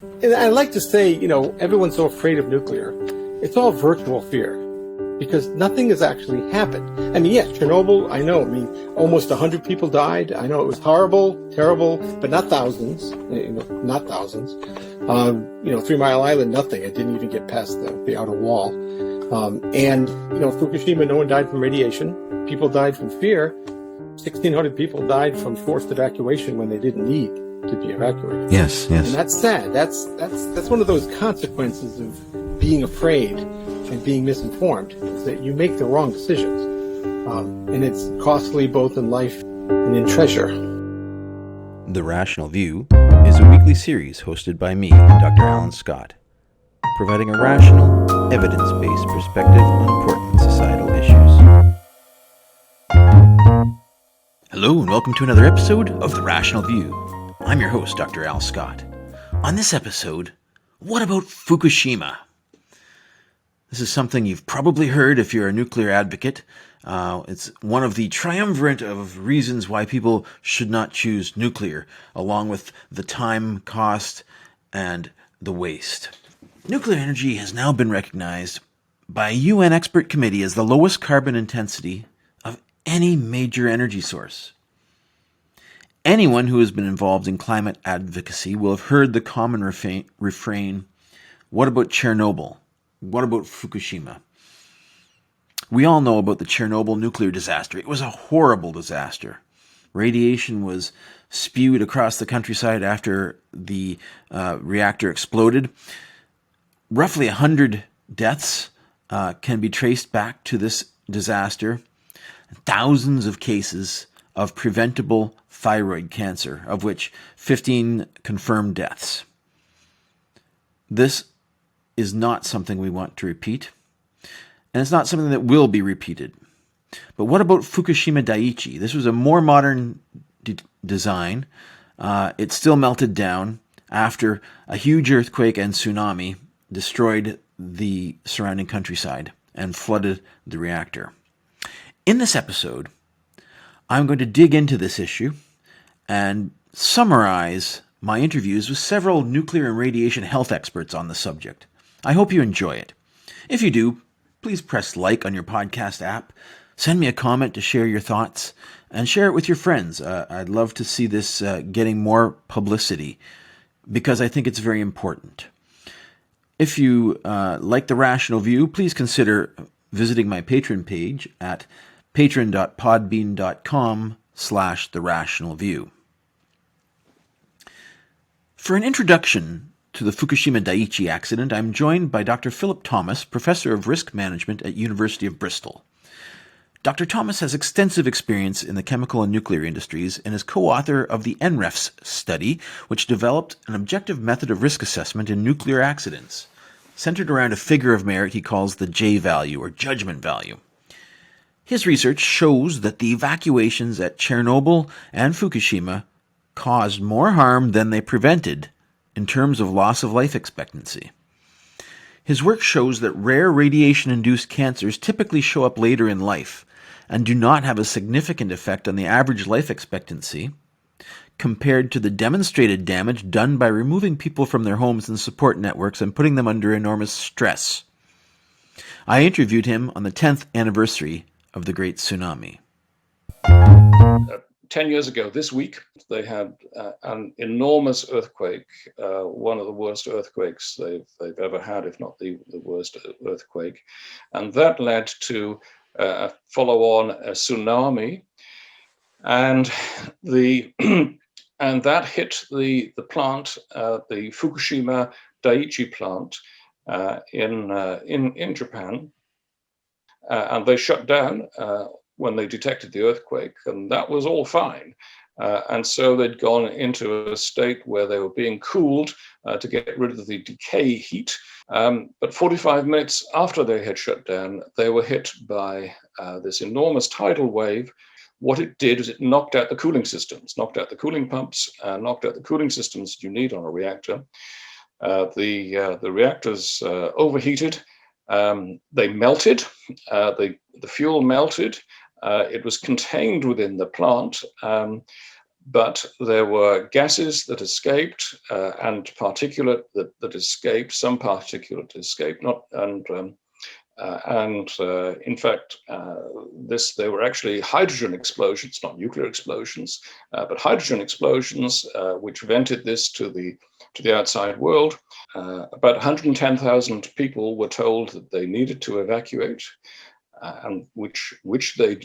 And I like to say, everyone's so afraid of nuclear. It's all virtual fear because nothing has actually happened. I mean, yes, Chernobyl, I know. I mean, almost 100 people died. I know it was horrible, terrible, but not thousands. Not thousands. 3 Mile Island, nothing. It didn't even get past the outer wall. Fukushima, no one died from radiation. People died from fear. 1,600 people died from forced evacuation when they didn't need to be evacuated. Yes. And that's sad. That's one of those consequences of being afraid and being misinformed, is that you make the wrong decisions. And it's costly both in life and in treasure. The Rational View is a weekly series hosted by me, Dr. Alan Scott, providing a rational, evidence-based perspective on important societal issues. Hello and welcome to another episode of The Rational View. I'm your host, Dr. Al Scott. On this episode, what about Fukushima? This is something you've probably heard if you're a nuclear advocate. It's one of the triumvirate of reasons why people should not choose nuclear, along with the time, cost, and the waste. Nuclear energy has now been recognized by a UN expert committee as the lowest carbon intensity of any major energy source. Anyone who has been involved in climate advocacy will have heard the common refrain, what about Chernobyl? What about Fukushima? We all know about the Chernobyl nuclear disaster. It was a horrible disaster. Radiation was spewed across the countryside after the reactor exploded. Roughly 100 deaths can be traced back to this disaster. Thousands of cases of preventable thyroid cancer, of which 15 confirmed deaths. This is not something we want to repeat, and it's not something that will be repeated. But what about Fukushima Daiichi? This was a more modern design. It still melted down after a huge earthquake and tsunami destroyed the surrounding countryside and flooded the reactor. In this episode, I'm going to dig into this issue and summarize my interviews with several nuclear and radiation health experts on the subject. I hope you enjoy it. If you do, please press like on your podcast app, send me a comment to share your thoughts, and share it with your friends. I'd love to see this getting more publicity because I think it's very important. If you like The Rational View, please consider visiting my Patreon page at patreon.podbean.com/TheRationalView. For an introduction to the Fukushima Daiichi accident, I'm joined by Dr. Philip Thomas, Professor of Risk Management at University of Bristol. Dr. Thomas has extensive experience in the chemical and nuclear industries and is co-author of the NREFS study, which developed an objective method of risk assessment in nuclear accidents, centered around a figure of merit he calls the J value, or judgment value. His research shows that the evacuations at Chernobyl and Fukushima caused more harm than they prevented in terms of loss of life expectancy. His work shows that rare radiation-induced cancers typically show up later in life and do not have a significant effect on the average life expectancy compared to the demonstrated damage done by removing people from their homes and support networks and putting them under enormous stress. I interviewed him on the 10th anniversary of the Great Tsunami. 10 years ago this week, they had an enormous earthquake, one of the worst earthquakes they've ever had, if not the worst earthquake. And that led to a follow-on tsunami. And and that hit the plant, the Fukushima Daiichi plant in Japan. And they shut down when they detected the earthquake, and that was all fine. And so they'd gone into a state where they were being cooled to get rid of the decay heat. But 45 minutes after they had shut down, they were hit by this enormous tidal wave. What it did is it knocked out the cooling systems, knocked out the cooling pumps, knocked out the cooling systems you need on a reactor. The reactors overheated. They melted. The fuel melted. It was contained within the plant, but there were gases that escaped and particulate that escaped. Some particulate escaped, in fact, they were actually hydrogen explosions, not nuclear explosions, but hydrogen explosions, which vented this to the outside world. About 110,000 people were told that they needed to evacuate, and which they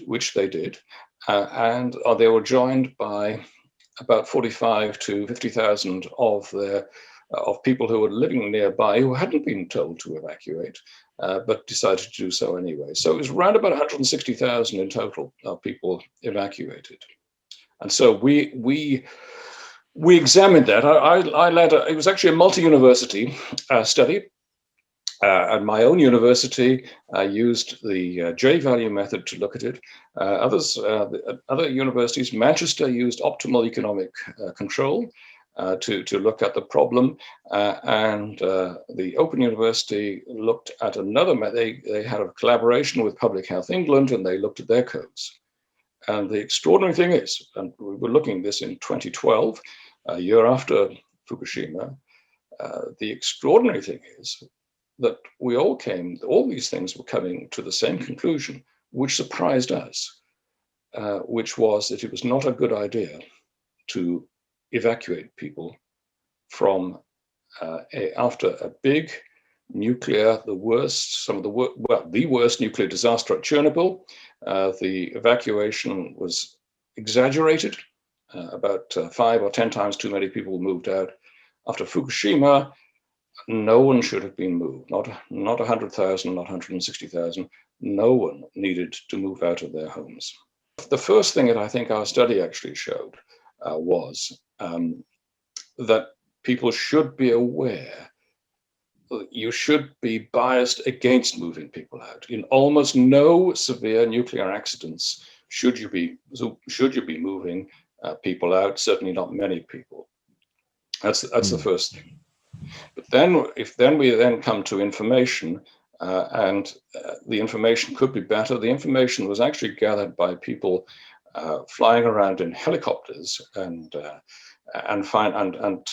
did, and they were joined by about 45 to 50,000 of people who were living nearby who hadn't been told to evacuate, but decided to do so anyway. So it was around about 160,000 in total people evacuated. And so we examined that. I led it was actually a multi-university study. At my own university, I used the J-value method to look at it. Other universities, Manchester used optimal economic control to look at the problem, and the Open University looked at another method. They had a collaboration with Public Health England, and they looked at their codes. And the extraordinary thing is, and we were looking at this in 2012, a year after Fukushima, the extraordinary thing is that all these things were coming to the same conclusion, which surprised us, which was that it was not a good idea to evacuate people from after a big nuclear, the worst nuclear disaster at Chernobyl. The evacuation was exaggerated. About 5 or 10 times too many people moved out. After Fukushima, no one should have been moved, not 100,000, not 160,000. No one needed to move out of their homes. The first thing that I think our study actually showed was that people should be aware that you should be biased against moving people out. In almost no severe nuclear accidents should you be moving people out, certainly not many people. That's the first thing. But then, if we come to information, and the information could be better. The information was actually gathered by people flying around in helicopters and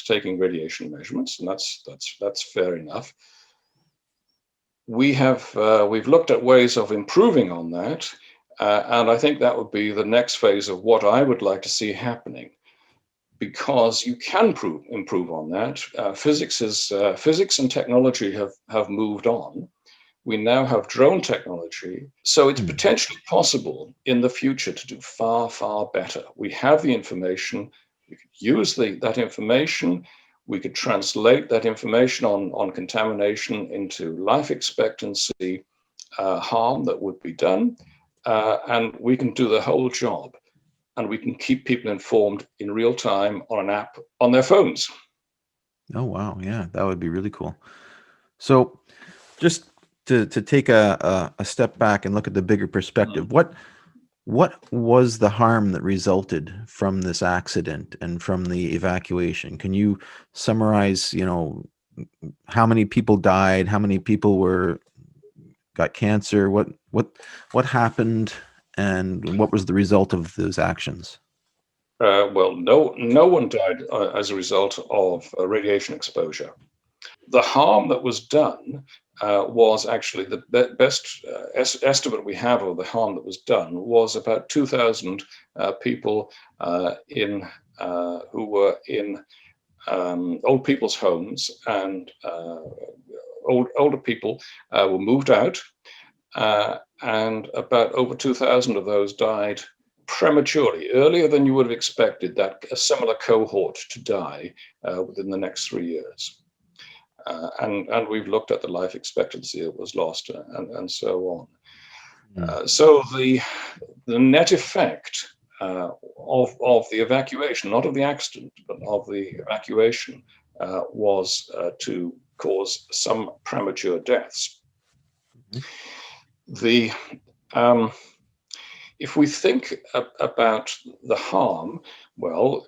taking radiation measurements, and that's fair enough. We've looked at ways of improving on that, and I think that would be the next phase of what I would like to see happening. Because you can improve on that. Physics and technology have moved on. We now have drone technology, so it's potentially possible in the future to do far, far better. We have the information. We could use that information. We could translate that information on contamination into life expectancy harm that would be done, and we can do the whole job. And we can keep people informed in real time on an app on their phones. Oh, wow. Yeah, that would be really cool. So just to take a step back and look at the bigger perspective, what was the harm that resulted from this accident and from the evacuation? Can you summarize, how many people died, how many people got cancer, what happened, and what was the result of those actions? Well, no one died as a result of radiation exposure. The harm that was done was actually the best estimate we have of the harm that was done was about 2,000 people who were in old people's homes, and older people were moved out, and about over 2,000 of those died prematurely, earlier than you would have expected that a similar cohort to die within the next 3 years. And we've looked at the life expectancy that was lost and so on. So the net effect of the evacuation, not of the accident, but of the evacuation, was to cause some premature deaths. If we think about the harm, well,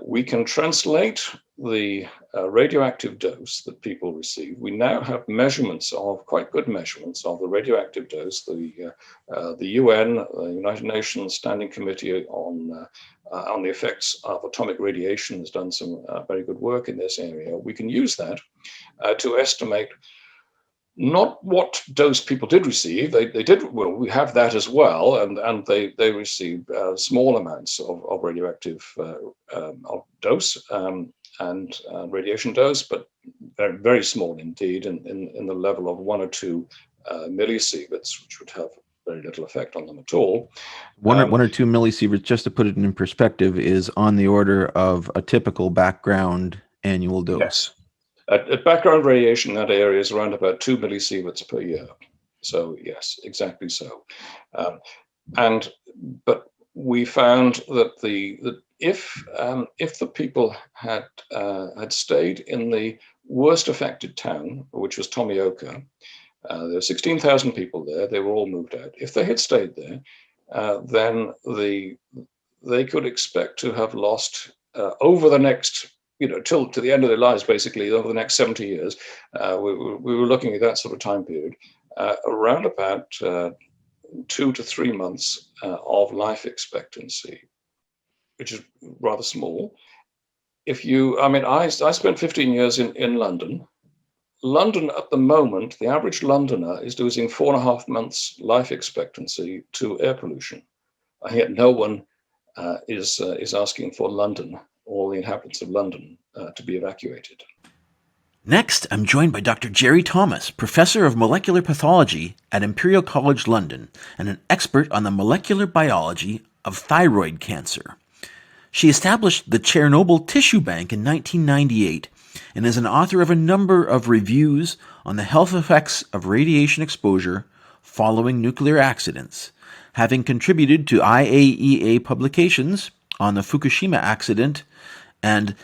we can translate the radioactive dose that people receive, we now have measurements of, quite good measurements of the radioactive dose. The UN, the United Nations Standing Committee on the effects of atomic radiation, has done some very good work in this area. We can use that to estimate not what dose people did receive. They did, well, we have that as well, and they received small amounts of radioactive of dose and radiation dose, but very, very small indeed, in the level of 1 or 2 millisieverts, which would have very little effect on them at all. One or 2 millisieverts, just to put it in perspective, is on the order of a typical background annual dose. Yes. At background radiation, that area is around about 2 millisieverts per year. So yes, exactly so. But we found that if the people had stayed in the worst affected town, which was Tomioka, there were 16,000 people there. They were all moved out. If they had stayed there, then they could expect to have lost over the next, till to the end of their lives, basically over the next 70 years. We were looking at that sort of time period, around about 2 to 3 months of life expectancy, which is rather small. I spent 15 years in London. London at the moment, the average Londoner is losing 4.5 months life expectancy to air pollution. And yet no one is asking for London, all the inhabitants of London, to be evacuated. Next, I'm joined by Dr. Gerry Thomas, Professor of Molecular Pathology at Imperial College London and an expert on the molecular biology of thyroid cancer. She established the Chernobyl Tissue Bank in 1998 and is an author of a number of reviews on the health effects of radiation exposure following nuclear accidents, having contributed to IAEA publications on the Fukushima accident and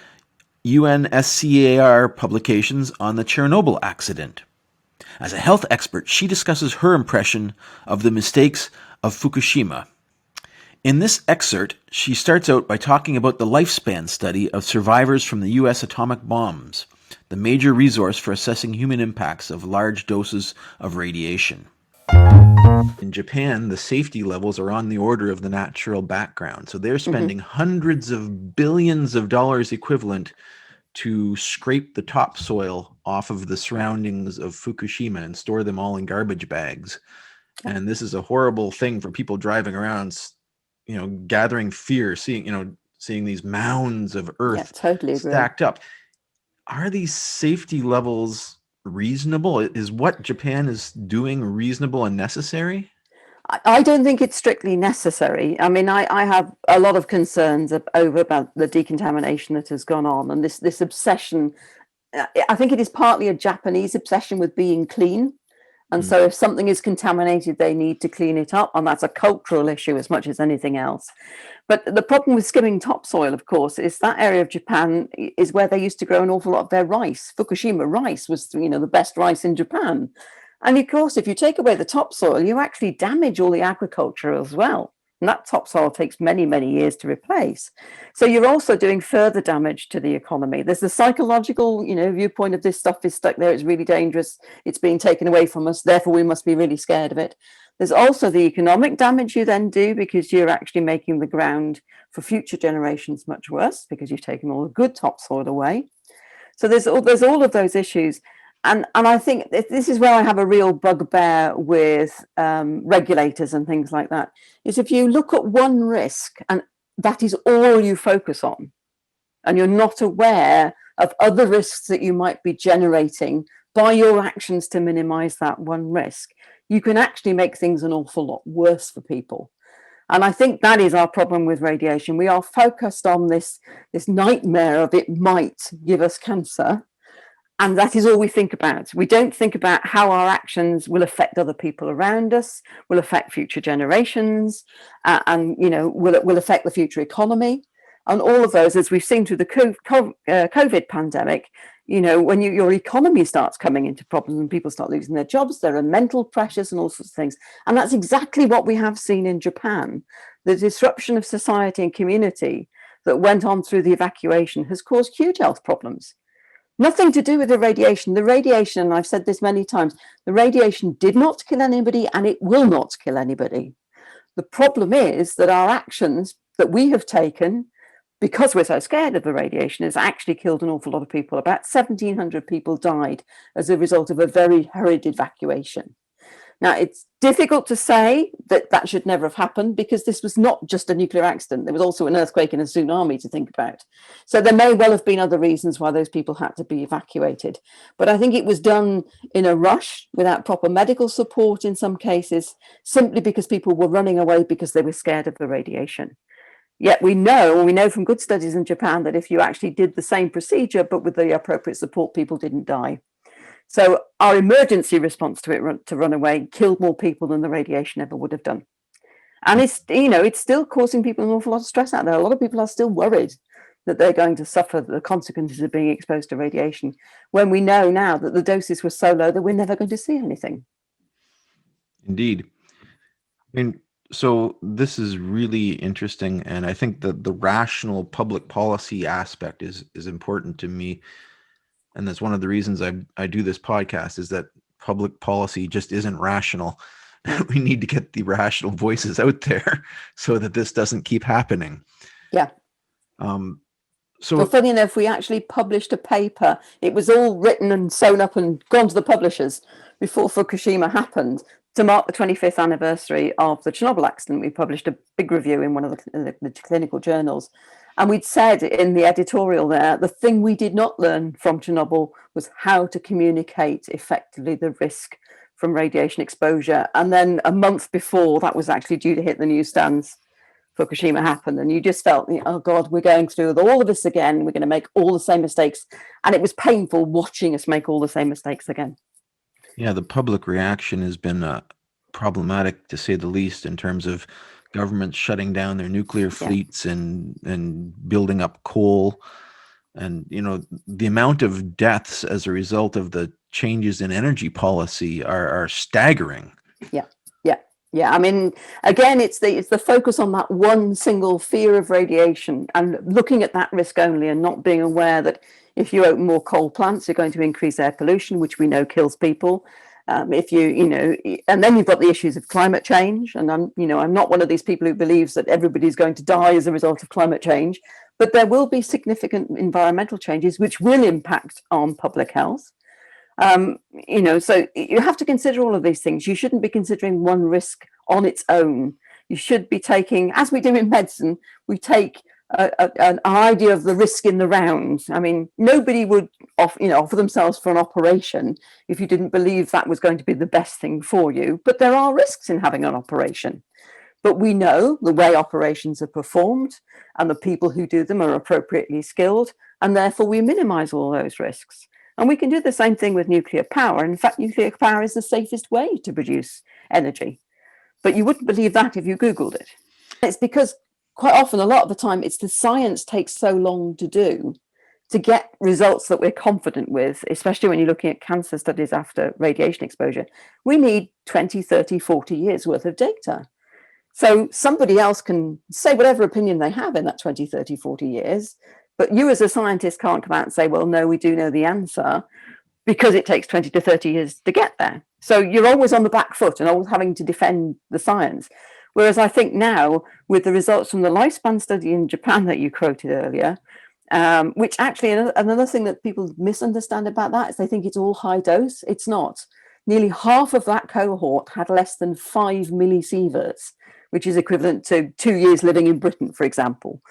UNSCEAR publications on the Chernobyl accident. As a health expert, she discusses her impression of the mistakes of Fukushima. In this excerpt, she starts out by talking about the lifespan study of survivors from the U.S. atomic bombs, the major resource for assessing human impacts of large doses of radiation. In Japan, the safety levels are on the order of the natural background, so they're spending hundreds of billions of dollars equivalent to scrape the topsoil off of the surroundings of Fukushima and store them all in garbage bags. And this is a horrible thing for people driving around, gathering fear, seeing these mounds of earth stacked up. Are these safety levels reasonable? Is what Japan is doing reasonable and necessary? I don't think it's strictly necessary. I mean, I have a lot of concerns about the decontamination that has gone on, and this obsession. I think it is partly a Japanese obsession with being clean. And so if something is contaminated, they need to clean it up. And that's a cultural issue as much as anything else. But the problem with skimming topsoil, of course, is that area of Japan is where they used to grow an awful lot of their rice. Fukushima rice was, the best rice in Japan. And of course, if you take away the topsoil, you actually damage all the agriculture as well. And that topsoil takes many, many years to replace. So you're also doing further damage to the economy. There's the psychological, viewpoint of this stuff is stuck there. It's really dangerous. It's being taken away from us. Therefore, we must be really scared of it. There's also the economic damage you then do because you're actually making the ground for future generations much worse because you've taken all the good topsoil away. So there's all of those issues. And I think this is where I have a real bugbear with regulators and things like that, is if you look at one risk and that is all you focus on, and you're not aware of other risks that you might be generating by your actions to minimize that one risk, you can actually make things an awful lot worse for people. And I think that is our problem with radiation. We are focused on this nightmare of it might give us cancer. And that is all we think about. We don't think about how our actions will affect other people around us, will affect future generations, and will affect the future economy. And all of those, as we've seen through the COVID pandemic, when your economy starts coming into problems and people start losing their jobs, there are mental pressures and all sorts of things. And that's exactly what we have seen in Japan. The disruption of society and community that went on through the evacuation has caused huge health problems. Nothing to do with the radiation. The radiation, and I've said this many times, the radiation did not kill anybody and it will not kill anybody. The problem is that our actions that we have taken, because we're so scared of the radiation, has actually killed an awful lot of people. About 1,700 people died as a result of a very hurried evacuation. Now, it's difficult to say that that should never have happened because this was not just a nuclear accident. There was also an earthquake and a tsunami to think about. So there may well have been other reasons why those people had to be evacuated. But I think it was done in a rush without proper medical support in some cases, simply because people were running away because they were scared of the radiation. Yet we know from good studies in Japan that if you actually did the same procedure, but with the appropriate support, people didn't die. So our emergency response to it, to run away, killed more people than the radiation ever would have done. And it's still causing people an awful lot of stress out there. A lot of people are still worried that they're going to suffer the consequences of being exposed to radiation, when we know now that the doses were so low that we're never going to see anything. Indeed. I mean, so this is really interesting, and I think that the rational public policy aspect is important to me. And that's one of the reasons I do this podcast, is that public policy just isn't rational. We need to get the rational voices out there so that this doesn't keep happening. Yeah. So well, funny enough, we actually published a paper. It was all written and sewn up and gone to the publishers before Fukushima happened. To mark the 25th anniversary of the Chernobyl accident, we published a big review in one of the clinical journals. And we'd said in the editorial there, the thing we did not learn from Chernobyl was how to communicate effectively the risk from radiation exposure. And then a month before that was actually due to hit the newsstands, Fukushima happened. And you just felt, oh God, we're going through all of this again. We're going to make all the same mistakes. And it was painful watching us make all the same mistakes again. Yeah, the public reaction has been problematic, to say the least, in terms of governments shutting down their nuclear fleets and building up coal. And, the amount of deaths as a result of the changes in energy policy are staggering. Yeah. I mean, again, it's the focus on that one single fear of radiation and looking at that risk only, and not being aware that if you open more coal plants, you're going to increase air pollution, which we know kills people. If and then you've got the issues of climate change. And I'm not one of these people who believes that everybody's going to die as a result of climate change, but there will be significant environmental changes which will impact on public health. So you have to consider all of these things. You shouldn't be considering one risk on its own. You should be taking, as we do in medicine, we take an idea of the risk in the round. I mean, nobody would offer themselves for an operation if you didn't believe that was going to be the best thing for you. But there are risks in having an operation. But we know the way operations are performed and the people who do them are appropriately skilled, and therefore we minimize all those risks. And we can do the same thing with nuclear power. In fact, nuclear power is the safest way to produce energy. But you wouldn't believe that if you Googled it. It's because quite often, a lot of the time, it's the science takes so long to do to get results that we're confident with, especially when you're looking at cancer studies after radiation exposure. We need 20, 30, 40 years worth of data. So somebody else can say whatever opinion they have in that 20, 30, 40 years, but you as a scientist can't come out and say, well, no, we do know the answer, because it takes 20 to 30 years to get there. So you're always on the back foot and always having to defend the science. Whereas I think now, with the results from the lifespan study in Japan that you quoted earlier, which actually another thing that people misunderstand about that is they think it's all high dose. It's not. Nearly half of that cohort had less than 5 millisieverts, which is equivalent to 2 years living in Britain, for example,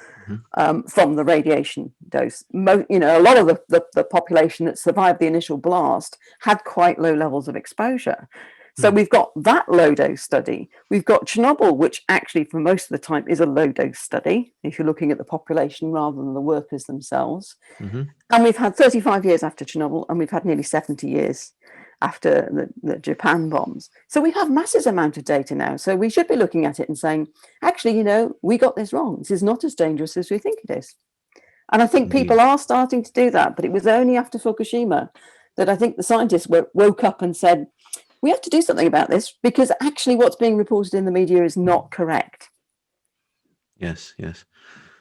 from the radiation dose. A lot of the population that survived the initial blast had quite low levels of exposure. So we've got that low dose study. We've got Chernobyl, which actually for most of the time is a low dose study, if you're looking at the population rather than the workers themselves. And we've had 35 years after Chernobyl, and we've had nearly 70 years after the Japan bombs. So we have massive amount of data now. So we should be looking at it and saying, actually, we got this wrong. This is not as dangerous as we think it is. And I think people are starting to do that. But it was only after Fukushima that I think the scientists woke up and said, we have to do something about this, because actually what's being reported in the media is not correct. Yes.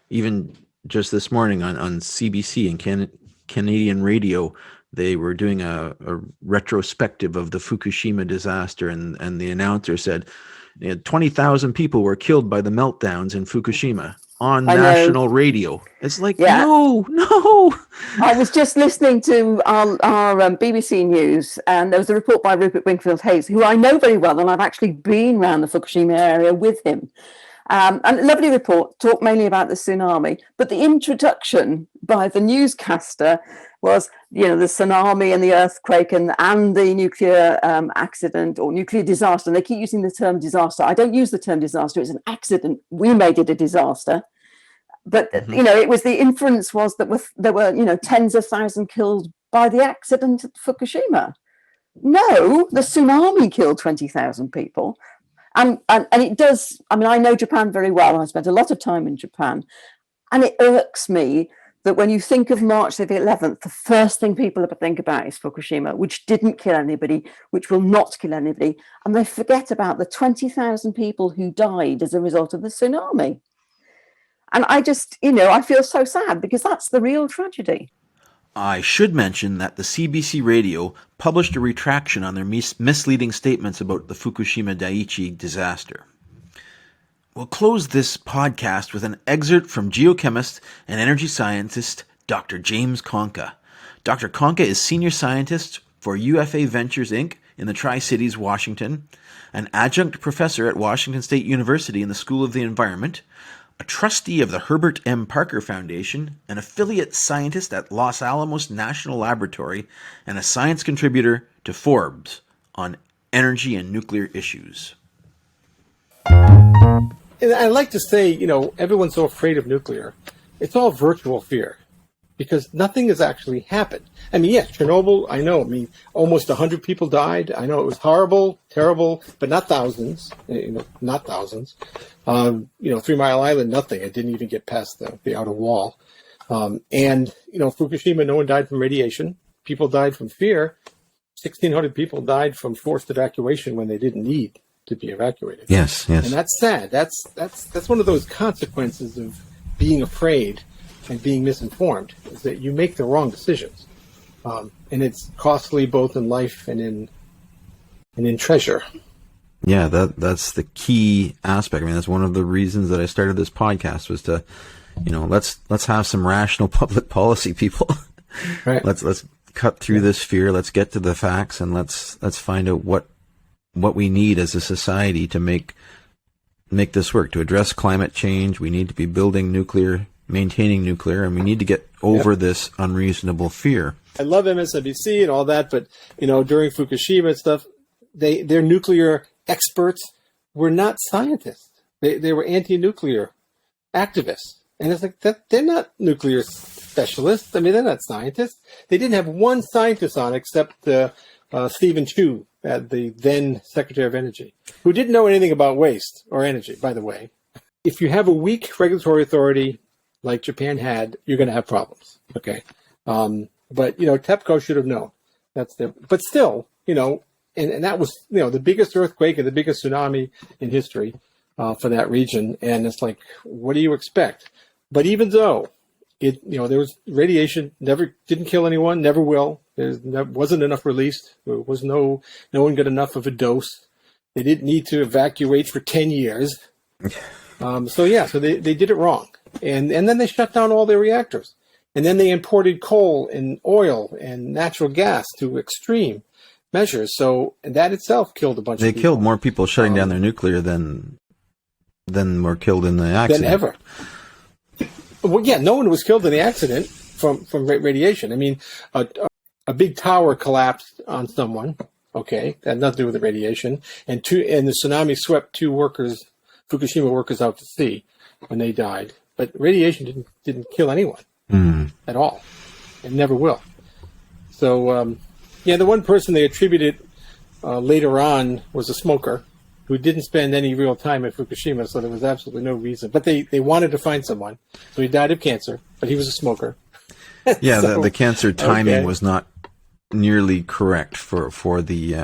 Even just this morning on CBC and Canadian radio. They were doing a retrospective of the Fukushima disaster, and the announcer said 20,000 people were killed by the meltdowns in Fukushima on national radio. It's like, no. I was just listening to our BBC News, and there was a report by Rupert Wingfield-Hayes, who I know very well, and I've actually been around the Fukushima area with him. And a lovely report, talked mainly about the tsunami, but the introduction by the newscaster was, the tsunami and the earthquake and the nuclear accident or nuclear disaster. And they keep using the term disaster. I don't use the term disaster. It's an accident. We made it a disaster. But, it was the inference was that there were, tens of thousands killed by the accident at Fukushima. No, the tsunami killed 20,000 people. And it does, I know Japan very well. I spent a lot of time in Japan. And it irks me that when you think of March the 11th, the first thing people think about is Fukushima, which didn't kill anybody, which will not kill anybody. And they forget about the 20,000 people who died as a result of the tsunami. And I just, I feel so sad because that's the real tragedy. I should mention that the CBC Radio published a retraction on their misleading statements about the Fukushima Daiichi disaster. We'll close this podcast with an excerpt from geochemist and energy scientist Dr. James Conka. Dr. Conka is senior scientist for UFA Ventures, Inc. in the Tri-Cities, Washington, an adjunct professor at Washington State University in the School of the Environment, a trustee of the Herbert M. Parker Foundation, an affiliate scientist at Los Alamos National Laboratory, and a science contributor to Forbes on energy and nuclear issues. And I like to say, everyone's so afraid of nuclear. It's all virtual fear because nothing has actually happened. Chernobyl, I know. Almost 100 people died. I know it was horrible, terrible, but not thousands. Not thousands. 3 Mile Island, nothing. It didn't even get past the outer wall. Fukushima, no one died from radiation. People died from fear. 1,600 people died from forced evacuation when they didn't need to be evacuated. Yes. And that's sad. That's one of those consequences of being afraid and being misinformed, is that you make the wrong decisions. And it's costly both in life and in treasure. Yeah, that's the key aspect. That's one of the reasons that I started this podcast was to, let's have some rational public policy people. Right. Let's cut through this fear. Let's get to the facts, and let's find out what we need as a society to make this work. To address climate change, we need to be building nuclear, maintaining nuclear, and we need to get over this unreasonable fear. I love MSNBC and all that, but during Fukushima and stuff, their nuclear experts were not scientists. They were anti-nuclear activists, and it's like that. They're not nuclear specialists. They're not scientists. They didn't have one scientist on except Stephen Chu, the then Secretary of Energy, who didn't know anything about waste or energy, by the way. If you have a weak regulatory authority like Japan had, you're going to have problems. Okay. But TEPCO should have known. But still, and that was, the biggest earthquake and the biggest tsunami in history for that region. And it's like, what do you expect? But even though there was radiation, didn't kill anyone, never will. There wasn't enough released. There was no one got enough of a dose. They didn't need to evacuate for 10 years. So they did it wrong. And then they shut down all their reactors. And then they imported coal and oil and natural gas to extreme measures. So that itself killed a bunch of people. They killed more people shutting down their nuclear than were killed in the accident. Than ever. Well, yeah, no one was killed in the accident from radiation. A big tower collapsed on someone. Okay, that had nothing to do with the radiation. And the tsunami swept 2 workers, Fukushima workers, out to sea when they died. But radiation didn't kill anyone at all. It never will. So, the one person they attributed later on was a smoker who didn't spend any real time at Fukushima, so there was absolutely no reason. But they wanted to find someone. So he died of cancer, but he was a smoker. Yeah, so, the cancer timing was not nearly correct for the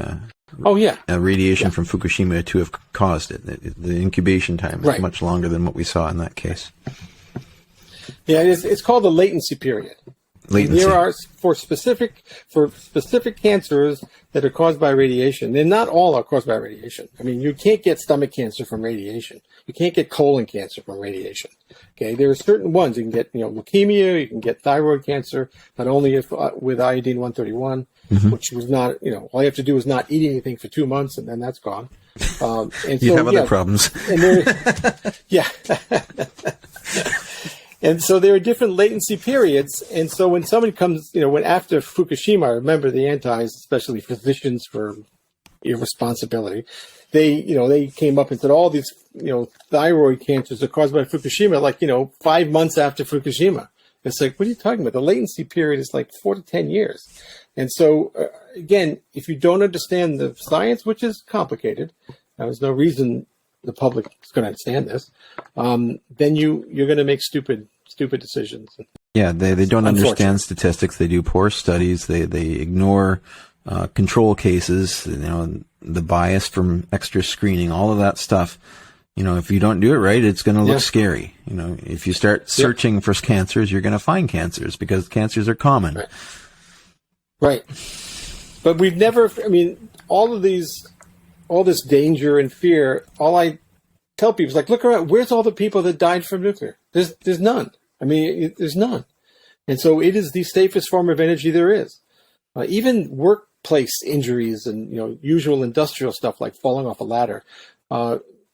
radiation from Fukushima to have caused it. The incubation time was much longer than what we saw in that case. Yeah, it's called the latency period. Latency. There are for specific cancers that are caused by radiation. And not all are caused by radiation. I mean, you can't get stomach cancer from radiation. You can't get colon cancer from radiation. Okay, there are certain ones you can get. Leukemia. You can get thyroid cancer, not only with iodine 131, which was not. All you have to do is not eat anything for 2 months, and then that's gone. And you have other problems. And yeah. And so there are different latency periods. And so when somebody comes, when after Fukushima, I remember the antis, especially physicians for irresponsibility, they came up and said all these, thyroid cancers are caused by Fukushima, 5 months after Fukushima. It's like, what are you talking about? The latency period is like 4 to 10 years. And so, again, if you don't understand the science, which is complicated, there's no reason the public is going to understand this, then you're going to make stupid decisions. Yeah, they don't understand statistics. They do poor studies. They ignore control cases. The bias from extra screening, all of that stuff. If you don't do it right, it's going to look scary. If you start searching for cancers, you're going to find cancers because cancers are common. Right. But we've never. All this danger and fear, all I tell people is like, look around, where's all the people that died from nuclear? There's none. There's none. And so it is the safest form of energy there is. Even workplace injuries and, usual industrial stuff like falling off a ladder.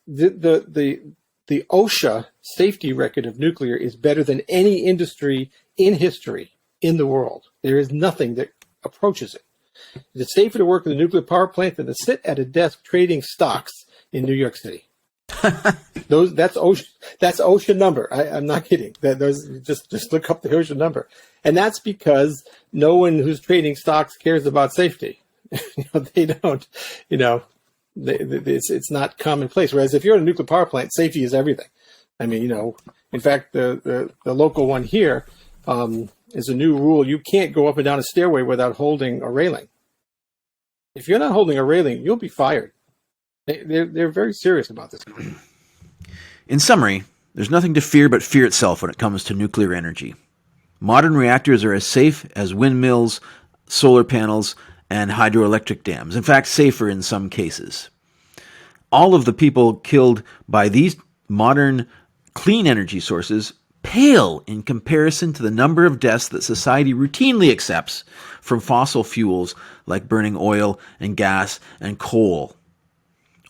The OSHA safety record of nuclear is better than any industry in history in the world. There is nothing that approaches it. It's safer to work in a nuclear power plant than to sit at a desk trading stocks in New York City. That's OSHA number. I'm not kidding. Just look up the OSHA number, and that's because no one who's trading stocks cares about safety. They don't. It's not commonplace. Whereas if you're in a nuclear power plant, safety is everything. In fact, the local one here is a new rule. You can't go up and down a stairway without holding a railing. If you're not holding a railing, you'll be fired. They're very serious about this. In summary, there's nothing to fear but fear itself when it comes to nuclear energy. Modern reactors are as safe as windmills, solar panels, and hydroelectric dams. In fact, safer in some cases. All of the people killed by these modern clean energy sources pale in comparison to the number of deaths that society routinely accepts from fossil fuels like burning oil and gas and coal.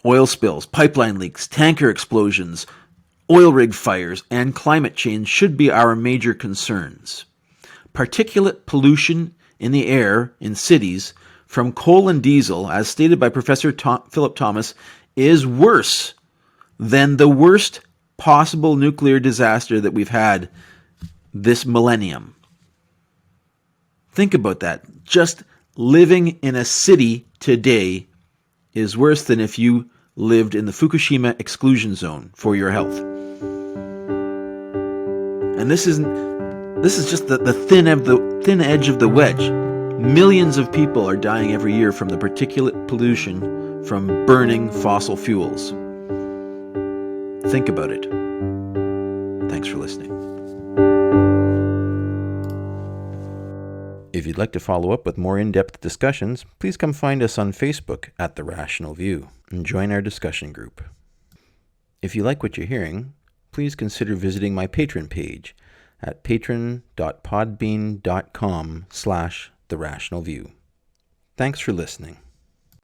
Oil spills, pipeline leaks, tanker explosions, oil rig fires, and climate change should be our major concerns. Particulate pollution in the air in cities from coal and diesel, as stated by Professor Philip Thomas, is worse than the worst possible nuclear disaster that we've had this millennium. Think about that. Just living in a city today is worse than if you lived in the Fukushima exclusion zone for your health. And this is just the thin edge of the wedge. Millions of people are dying every year from the particulate pollution from burning fossil fuels. Think about it. Thanks for listening. If you'd like to follow up with more in-depth discussions, please come find us on Facebook at The Rational View and join our discussion group. If you like what you're hearing, please consider visiting my Patreon page at patron.podbean.com/TheRationalView. Thanks for listening.